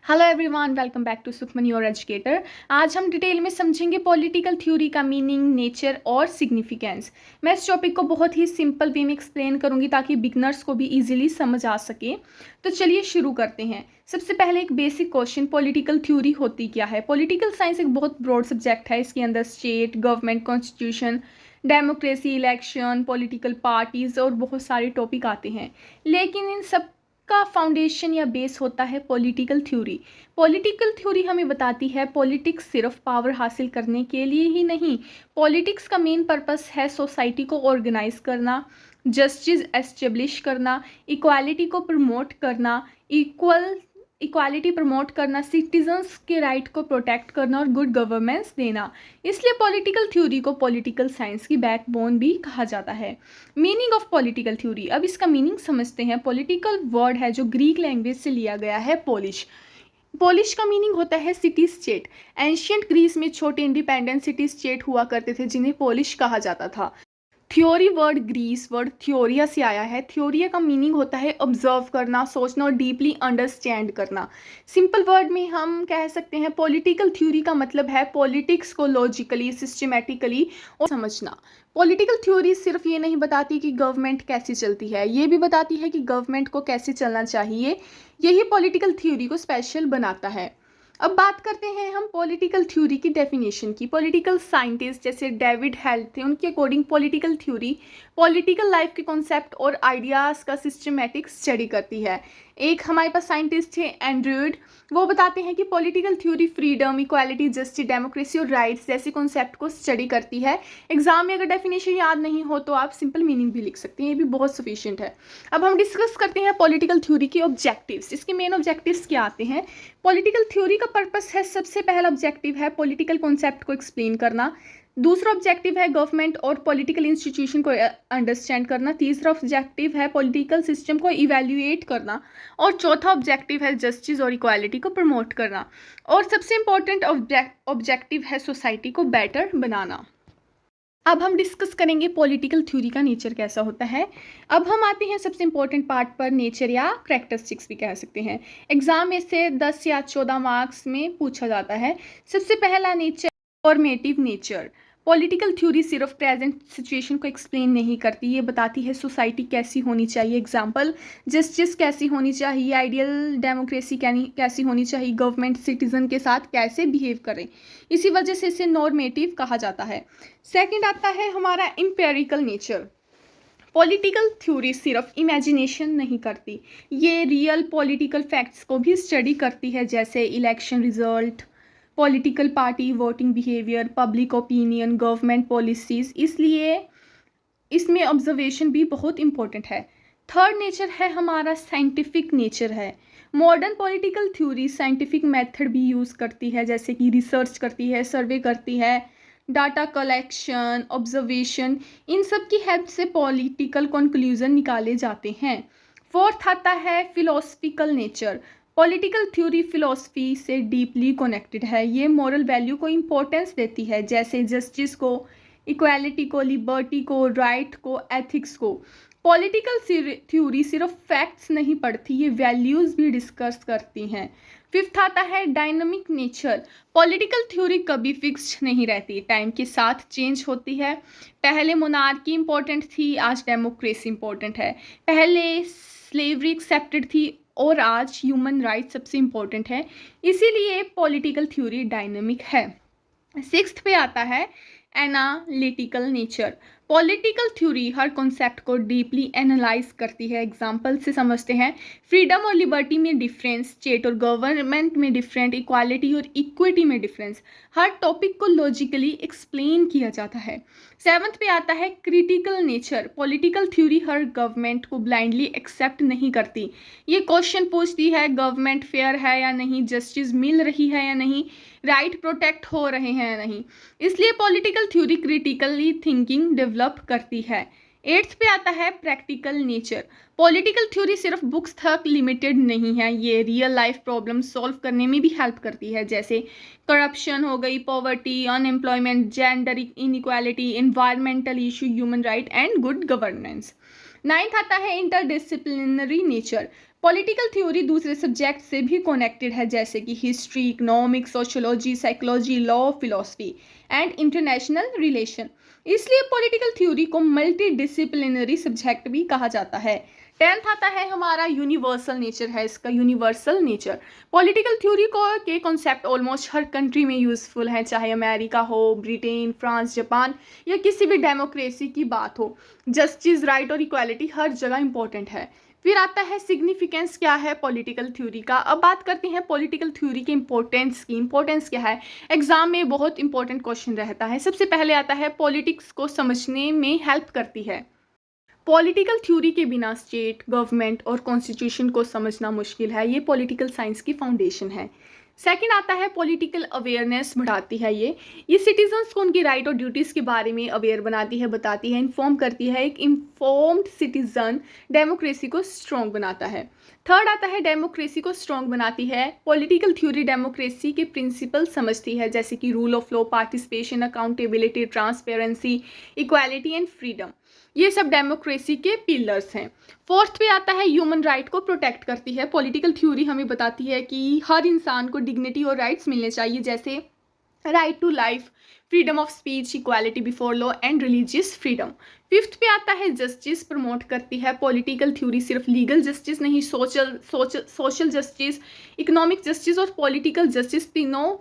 Hello everyone, welcome back to Sukhman your educator. आज हम detail में समझेंगे पॉलिटिकल थ्योरी का मीनिंग, नेचर और सिग्निफिकेंस। मैं इस टॉपिक को बहुत ही सिंपल वे में एक्सप्लेन करूंगी ताकि बिगनर्स को भी इजीली समझ आ सके। तो चलिए शुरू करते हैं। सबसे पहले एक बेसिक क्वेश्चन, पॉलिटिकल थ्योरी होती क्या है। पॉलिटिकल साइंस एक बहुत ब्रॉड सब्जेक्ट है। इसके अंदर state, government, constitution, democracy, election, political parties और बहुत सारे टॉपिक आते हैं। लेकिन इन सब का फाउंडेशन या बेस होता है पॉलिटिकल थ्योरी। पॉलिटिकल थ्योरी हमें बताती है पॉलिटिक्स सिर्फ पावर हासिल करने के लिए ही नहीं, पॉलिटिक्स का मेन पर्पस है सोसाइटी को ऑर्गेनाइज करना, जस्टिस एस्टेब्लिश करना, इक्वालिटी को प्रमोट करना, इक्वालिटी प्रमोट करना, सिटीजन्स के राइट को प्रोटेक्ट करना और गुड गवर्नेंस देना। इसलिए पॉलिटिकल थ्योरी को पॉलिटिकल साइंस की बैकबोन भी कहा जाता है। मीनिंग ऑफ पॉलिटिकल थ्योरी, अब इसका मीनिंग समझते हैं। पॉलिटिकल वर्ड है जो ग्रीक लैंग्वेज से लिया गया है, पोलिश। पोलिश का मीनिंग होता है सिटी स्टेट। एंशियंट ग्रीस में छोटे इंडिपेंडेंट सिटी स्टेट हुआ करते थे जिन्हें पोलिश कहा जाता था। थ्योरी वर्ड ग्रीस वर्ड थ्योरिया से आया है। थ्योरिया का मीनिंग होता है ऑब्जर्व करना, सोचना और डीपली अंडरस्टैंड करना। सिंपल वर्ड में हम कह सकते हैं पॉलिटिकल थ्योरी का मतलब है पॉलिटिक्स को लॉजिकली, सिस्टमैटिकली और समझना। पॉलिटिकल थ्योरी सिर्फ ये नहीं बताती कि गवर्नमेंट कैसी चलती है, ये भी बताती है कि गवर्नमेंट को कैसे चलना चाहिए। यही पॉलिटिकल थ्योरी को स्पेशल बनाता है। अब बात करते हैं हम पॉलिटिकल थ्योरी की डेफिनेशन की। पॉलिटिकल साइंटिस्ट जैसे डेविड हेल्थ थे, उनके according political theory political life के कॉन्सेप्ट और आइडियाज़ का सिस्टमेटिक स्टडी करती है। एक हमारे पास साइंटिस्ट थे एंड्रयूड, वो बताते हैं कि political theory freedom, equality, justice, democracy और राइट्स जैसे कॉन्सेप्ट को स्टडी करती है। एग्जाम में अगर डेफिनेशन याद नहीं हो तो आप सिंपल मीनिंग भी लिख सकते हैं, ये भी बहुत सफिशिएंट है। अब हम डिस्कस करते हैं पॉलिटिकल थ्योरी के ऑब्जेक्टिव्स। इसके मेन ऑब्जेक्टिव्स क्या आते हैं। पॉलिटिकल थ्योरी का पर्पस है, सबसे पहला ऑब्जेक्टिव है पॉलिटिकल कॉन्सेप्ट को एक्सप्लेन करना। दूसरा ऑब्जेक्टिव है गवर्नमेंट और पॉलिटिकल इंस्टीट्यूशन को अंडरस्टैंड करना। तीसरा ऑब्जेक्टिव है पॉलिटिकल सिस्टम को इवेल्युएट करना। और चौथा ऑब्जेक्टिव है जस्टिस और इक्वालिटी को प्रमोट करना। और सबसे इम्पोर्टेंट ऑब्जेक्टिव है सोसाइटी को बेटर बनाना। अब हम डिस्कस करेंगे पॉलिटिकल थ्योरी का नेचर कैसा होता है। अब हम आते हैं सबसे इंपॉर्टेंट पार्ट पर, नेचर या करैक्टरिस्टिक्स भी कह सकते हैं। एग्जाम में से 10 या 14 मार्क्स में पूछा जाता है। सबसे पहला nature, formative nature. Political theory सिर्फ प्रेजेंट सिचुएशन को एक्सप्लेन नहीं करती, ये बताती है सोसाइटी कैसी होनी चाहिए। एग्जाम्पल, जस्टिस कैसी होनी चाहिए, आइडियल डेमोक्रेसी कैसी होनी चाहिए, गवर्नमेंट सिटीजन के साथ कैसे बिहेव करें। इसी वजह से इसे नॉर्मेटिव कहा जाता है। सेकंड आता है हमारा एम्पेरिकल नेचर। पॉलिटिकल थ्योरी सिर्फ इमेजिनेशन नहीं करती, ये रियल पॉलिटिकल फैक्ट्स को भी स्टडी करती है, जैसे election result, political party voting behaviour, public opinion, government policies. इसलिए इसमें ऑब्जर्वेशन भी बहुत इंपॉर्टेंट है। थर्ड नेचर है हमारा साइंटिफिक नेचर है। Modern political theory scientific method भी यूज़ करती है, जैसे कि रिसर्च करती है, सर्वे करती है, डाटा कलेक्शन, ऑब्जर्वेशन, इन सब की हेल्प से पॉलिटिकल कंक्लूजन निकाले जाते हैं। फोर्थ आता है philosophical nature. Political theory philosophy से डीपली कनेक्टेड है, ये मॉरल वैल्यू को इम्पोर्टेंस देती है, जैसे जस्टिस को, इक्वालिटी को, लिबर्टी को, राइट को, एथिक्स को। पॉलिटिकल थ्योरी सिर्फ फैक्ट्स नहीं पढ़ती, ये वैल्यूज़ भी डिस्कस करती हैं। फिफ्थ आता है डायनामिक नेचर। पॉलिटिकल थ्योरी कभी फिक्स्ड नहीं रहती, टाइम के साथ चेंज होती है। पहले मोनार्की इंपॉर्टेंट थी, आज डेमोक्रेसी इंपॉर्टेंट है। पहले स्लेवरी एक्सेप्टेड थी और आज ह्यूमन राइट सबसे इम्पोर्टेंट है। इसीलिए पॉलिटिकल थ्योरी डायनामिक है। सिक्स्थ पे आता है एनालिटिकल नेचर। पॉलिटिकल थ्योरी हर कॉन्सेप्ट को डीपली एनालाइज करती है। एग्जाम्पल से समझते हैं, फ्रीडम और लिबर्टी में डिफरेंस, स्टेट और गवर्नमेंट में डिफरेंट, इक्वालिटी और इक्विटी में डिफरेंस। हर टॉपिक को लॉजिकली एक्सप्लेन किया जाता है। सेवंथ पे आता है क्रिटिकल नेचर। पॉलिटिकल थ्योरी हर गवर्नमेंट को ब्लाइंडली एक्सेप्ट नहीं करती, ये क्वेश्चन पूछती है गवर्नमेंट फेयर है या नहीं, जस्टिस मिल रही है या नहीं, राइट प्रोटेक्ट हो रहे हैं या नहीं। इसलिए political theory critically thinking develop करती है। एट्थ पे आता है प्रैक्टिकल नेचर। पॉलिटिकल थ्योरी सिर्फ बुक्स तक लिमिटेड नहीं है, ये रियल लाइफ प्रॉब्लम सॉल्व करने में भी हेल्प करती है, जैसे करप्शन हो गई, poverty, unemployment, gender inequality, environmental issue, human right and good governance. Ninth आता है इंटरडिसिप्लिनरी नेचर। पॉलिटिकल थ्योरी दूसरे सब्जेक्ट से भी कनेक्टेड है, जैसे कि history, economics, sociology, psychology, law, philosophy and international relation. इसलिए पॉलिटिकल थ्योरी को मल्टी डिसिप्लिनरी सब्जेक्ट भी कहा जाता है। 10th आता है हमारा यूनिवर्सल नेचर है इसका, यूनिवर्सल नेचर। पॉलिटिकल थ्योरी को के कॉन्सेप्ट ऑलमोस्ट हर कंट्री में यूजफुल है, चाहे अमेरिका हो, ब्रिटेन, फ्रांस, जापान या किसी भी डेमोक्रेसी की बात हो। जस्टिस, राइट और इक्वालिटी हर जगह इंपॉर्टेंट है। फिर आता है सिग्निफिकेंस क्या है पॉलिटिकल थ्योरी का। अब बात करते हैं पॉलिटिकल थ्योरी के इंपॉर्टेंस की। इंपॉर्टेंस क्या है, एग्जाम में बहुत इंपॉर्टेंट क्वेश्चन रहता है। सबसे पहले आता है पॉलिटिक्स को समझने में हेल्प करती है। पॉलिटिकल थ्योरी के बिना स्टेट, गवर्नमेंट और कॉन्स्टिट्यूशन को समझना मुश्किल है। ये पॉलिटिकल साइंस की फाउंडेशन है। सेकंड आता है पॉलिटिकल अवेयरनेस बढ़ाती है ये सिटीजन्स को उनकी राइट और ड्यूटीज़ के बारे में अवेयर बनाती है, बताती है, इन्फॉर्म करती है। एक इन्फॉर्म्ड सिटीजन डेमोक्रेसी को स्ट्रॉन्ग बनाता है। थर्ड आता है डेमोक्रेसी को स्ट्रॉन्ग बनाती है। पॉलिटिकल थ्योरी डेमोक्रेसी के प्रिंसिपल समझती है, जैसे कि rule of law, participation, accountability, transparency, equality and freedom. ये सब डेमोक्रेसी के पिलर्स हैं। फोर्थ पे आता है ह्यूमन राइट को प्रोटेक्ट करती है। पॉलिटिकल थ्योरी हमें बताती है कि हर इंसान को डिग्निटी और राइट्स मिलने चाहिए, जैसे right to life, freedom of speech, equality before law and religious freedom. Fifth पे आता है जस्टिस प्रमोट करती है। पॉलिटिकल थ्योरी सिर्फ लीगल जस्टिस नहीं, सोशल जस्टिस, इकोनॉमिक जस्टिस और पॉलिटिकल जस्टिस तीनों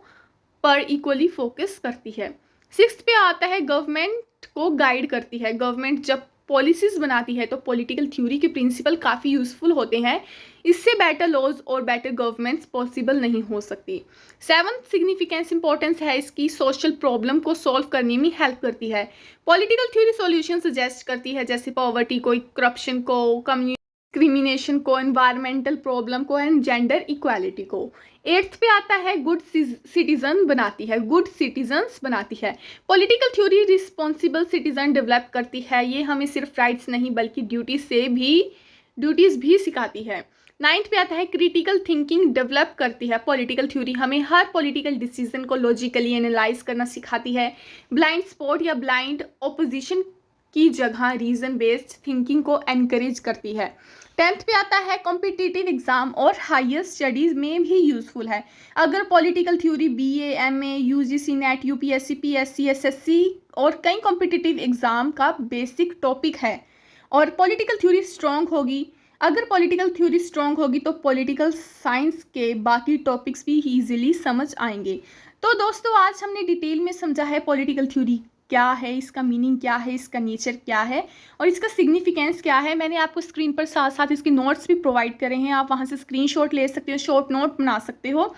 पर इक्वली फोकस करती है। सिक्स्थ पे आता है गवर्नमेंट को गाइड करती है। गवर्नमेंट जब पॉलिसीज बनाती है तो पॉलिटिकल थ्योरी के प्रिंसिपल काफ़ी यूजफुल होते हैं। इससे बेटर लॉज और बेटर गवर्नमेंट्स पॉसिबल नहीं हो सकती। सेवंथ सिग्निफिकेंस इंपॉर्टेंस है इसकी, सोशल प्रॉब्लम को सॉल्व करने में हेल्प करती है। पॉलिटिकल थ्योरी सॉल्यूशन सजेस्ट करती है, जैसे पॉवर्टी को, करप्शन को, डिस्क्रिमिनेशन को, एनवायरमेंटल प्रॉब्लम को एंड जेंडर इक्वालिटी को। एट्थ पे आता है गुड सिटीजन बनाती है, गुड सिटीजन्स बनाती है। Political theory responsible citizen develop करती है। ये हमें सिर्फ राइट्स नहीं बल्कि ड्यूटीज़ भी सिखाती है। नाइन्थ पे आता है क्रिटिकल थिंकिंग डेवलप करती है। पॉलिटिकल थ्योरी हमें हर पॉलिटिकल डिसीजन को लॉजिकली एनालाइज करना सिखाती है। ब्लाइंड स्पॉट या ब्लाइंड ओपोजिशन की जगह रीजन बेस्ड थिंकिंग को एनकरेज करती है। 10th पे आता है कॉम्पिटिटिव एग्जाम और हायर स्टडीज़ में भी यूज़फुल है। अगर political theory BA, MA, UGC, net, UPSC, PSC, SSC और कई कॉम्पिटिटिव एग्जाम का बेसिक टॉपिक है और पॉलिटिकल थ्योरी स्ट्रॉन्ग होगी। अगर पॉलिटिकल थ्योरी स्ट्रॉन्ग होगी तो पॉलिटिकल साइंस के बाकी टॉपिक्स भी ईजिली समझ आएंगे। तो दोस्तों आज हमने डिटेल में समझा है पॉलिटिकल थ्योरी क्या है, इसका मीनिंग क्या है, इसका नेचर क्या है और इसका सिग्निफिकेंस क्या है। मैंने आपको स्क्रीन पर साथ साथ इसके नोट्स भी प्रोवाइड करे हैं, आप वहाँ से स्क्रीनशॉट ले सकते हो, शॉर्ट नोट बना सकते हो।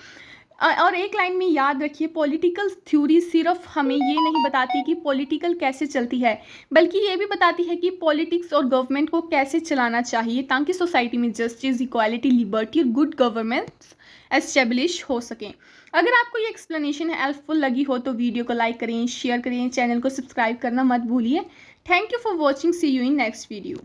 और एक लाइन में याद रखिए, पॉलिटिकल थ्योरी सिर्फ हमें ये नहीं बताती कि पॉलिटिकल कैसे चलती है, बल्कि ये भी बताती है कि पॉलिटिक्स और गवर्नमेंट को कैसे चलाना चाहिए ताकि सोसाइटी में जस्टिस, इक्वालिटी, लिबर्टी और गुड गवर्नेंस एस्टेब्लिश हो सकें। अगर आपको ये एक्सप्लेनेशन हेल्पफुल लगी हो तो वीडियो को लाइक करें, शेयर करें, चैनल को सब्सक्राइब करना मत भूलिए। Thank you for watching, see you in next video.